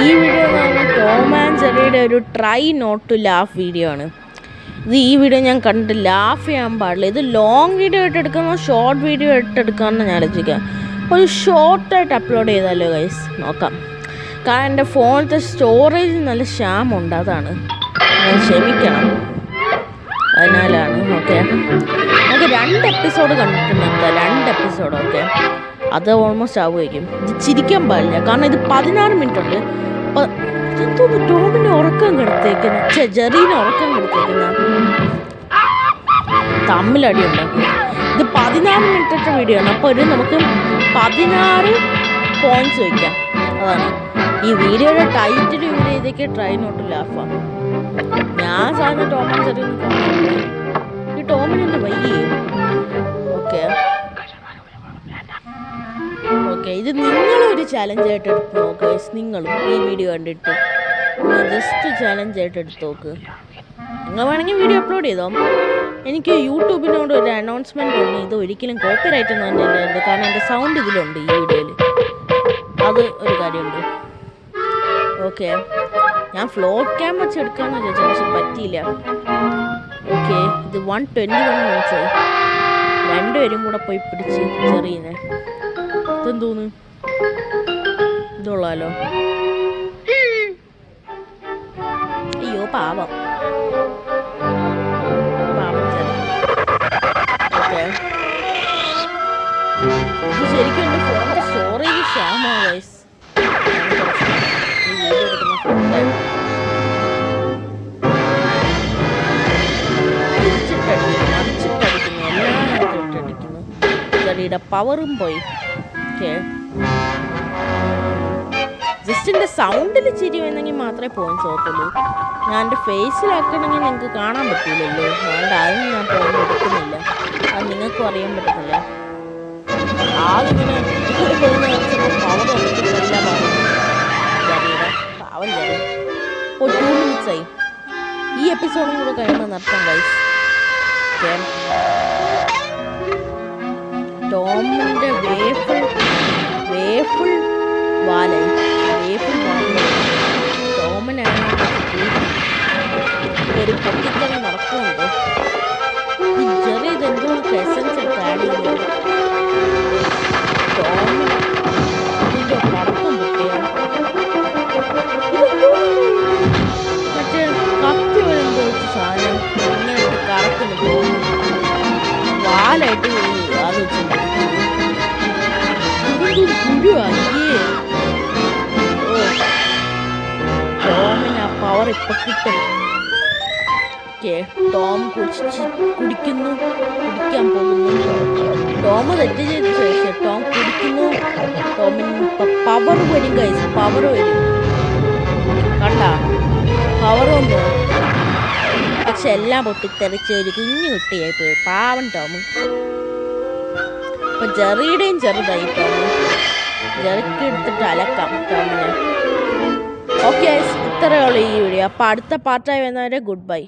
ഈ വീഡിയോ എന്ന് പറഞ്ഞാൽ ടോം ആൻഡ് ജെറിയുടെ ഒരു try not to laugh video ആണ്. ഈ വീഡിയോ ഞാൻ കണ്ടിട്ട് ലാഫ് ചെയ്യാൻ പാടില്ല. ഇത് ലോങ് വീഡിയോ ആയിട്ട് എടുക്കാമോ ഷോർട്ട് വീഡിയോ ആയിട്ട് എടുക്കാമെന്ന് ഞാൻ ആലോചിക്കാം. ഒരു ഷോർട്ടായിട്ട് അപ്ലോഡ് ചെയ്താലോ ഗൈസ്, നോക്കാം. കാരണം എൻ്റെ ഫോണിലത്തെ സ്റ്റോറേജ് നല്ല ക്ഷാമുണ്ട്, അതാണ്. ഞാൻ ക്ഷമിക്കണം, അതിനാലാണ്. ഓക്കെ, നമുക്ക് 2 എപ്പിസോഡ് കണ്ടിട്ടുണ്ട്. 2 എപ്പിസോഡ്. ഓക്കെ, അത് ഓൾമോസ്റ്റ് ആവുമായിരിക്കും. ഇത് ചിരിക്കാൻ പാടില്ല, കാരണം ഇത് 16 മിനിറ്റ് ഉണ്ട്. എന്തോന്ന് ടോമിനെ ഉറക്കം കിടത്തേക്കുന്ന, ജെറീനെ ഉറക്കം കിടത്തേക്കുന്ന തമ്മിലടി ഉണ്ടാക്കും. ഇത് 14 മിനിറ്റത്തെ വീഡിയോ ആണ്. അപ്പോൾ നമുക്ക് 16 പോയിന്റ്സ് വയ്ക്കാം. അതാണ് ഈ വീഡിയോയുടെ ടൈറ്റിൽ. ഇതൊക്കെ ട്രൈ നോട്ട് ലാഫാണ്. ഞാൻ സാധാരണ ടോം ആൻഡ് ജെറി ഈ ടോമിനെ വയ്യേ. ഓക്കെ ഓക്കെ, ഇത് നിങ്ങളൊരു ചലഞ്ചായിട്ട് എടുത്ത് നോക്ക്. നിങ്ങളും ഈ വീഡിയോ കണ്ടിട്ട് ജസ്റ്റ് ചലഞ്ചായിട്ട് എടുത്ത് നോക്ക്. നിങ്ങൾ വേണമെങ്കിൽ വീഡിയോ അപ്ലോഡ് ചെയ്തോ. എനിക്ക് യൂട്യൂബിനോട് ഒരു അനൗൺസ്മെൻ്റ് ഉണ്ട്. ഇത് ഒരിക്കലും കോപ്പിറൈറ്റ് ഒന്നും തന്നെ ഉണ്ടായിരുന്നു, കാരണം എൻ്റെ സൗണ്ട് ഇതിലുണ്ട് ഈ വീഡിയോയിൽ. അത് ഒരു കാര്യമുണ്ട്. ഓക്കെ, ഞാൻ ഫ്ലോട്ട് ക്യാം വെച്ച് എടുക്കാമെന്ന് വിചാരിച്ചു, പക്ഷെ പറ്റിയില്ല. ഓക്കെ, ഇത് 121 മിനിറ്റ്സ്. 2 പേരും കൂടെ പോയി പിടിച്ച് ചെറിയുന്നേ. ഇതെന്തോന്ന് ഇതുള്ളാലോ. അയ്യോ പാവം ഓക്കെ, ഇത് ശരിക്കും എൻ്റെ ഫോണിൻ്റെ സ്റ്റോറേജ് ക്ഷാമോ ഗൈസ്. ഈ വീഡിയോ എടുക്കുന്ന ഫോണിൻ്റെ മറിച്ചിട്ടടിക്കുന്നു, എല്ലാത്തിനും ഇട്ടടിക്കുന്നു. ചെറിയുടെ പവറും പോയി. ഓക്കെ, ജസ്റ്റ് എൻ്റെ സൗണ്ടിൽ ചിരി വന്നെങ്കിൽ മാത്രമേ പോയിന്റ്സ് ഓർത്തുള്ളൂ. ഞാൻ എൻ്റെ ഫേസിലാക്കണമെങ്കിൽ നിങ്ങൾക്ക് കാണാൻ പറ്റില്ലല്ലോ, അതുകൊണ്ട് അതിന് ഞാൻ പോയിന്റ് എടുക്കുന്നില്ല. അത് നിങ്ങൾക്കും അറിയാൻ പറ്റുന്നില്ല. ആളിങ്ങനെ പോകുന്ന പവർ എടുക്കുന്നില്ല. ജെറിയുടെ പാവം ജെറി. ഇപ്പോൾ 2 മിനിറ്റ്സ് ആയി. ഈ എപ്പിസോഡും കൂടെ കഴിയുമ്പോൾ നിർത്താം ഗൈസ്. ഓക്കെ, ടോമിൻ്റെ വേഫിൾ വാലായി. ടോമിനാണ് ഒരു പൊട്ടിക്കളി നടക്കുന്നുണ്ട്. ഈ ജെറി ഇതെന്തോ എസൻസ് ഒക്കെ ആഡ് ചെയ്യുന്നുണ്ട്. ടോമിൻ്റെ പടക്കം പൊട്ടിയാണ്. മറ്റേ കത്തി വരുമ്പോ സാധനം ഇങ്ങനെ കറക്കുന്നു. ടോമി വാലായിട്ട് അത് വെച്ചിട്ടുണ്ട്. കുരുവാക്കിയേ. ടോമിന് ആ പവർ ഇപ്പൊ കിട്ടും. ടോം കുടിക്കാൻ പോകുന്നു. ടോം തെറ്റ് ചെയ്ത ശേഷം ടോം കുടിക്കുന്നു. ടോമിന് പവർ വരും ഗൈസ്, പവർ വരും. കണ്ട പവർ വന്നു, പക്ഷെ എല്ലാം പൊട്ടിത്തെറിച്ച് ഒരു കുഞ്ഞു കുട്ടിയായി പോയി. പാവൻ ടോം. ഇപ്പൊ ജെറിയുടെയും ചെറുതായി ടോം. ജെറിക്ക് എടുത്തിട്ട് അലക്കാം ടോമിന്. ഓക്കെ, ഇത്രയേ ഉള്ളൂ ഈ വീഡിയോ. അപ്പോൾ അടുത്ത പാർട്ടായി വരുന്നവരെ ഗുഡ് ബൈ.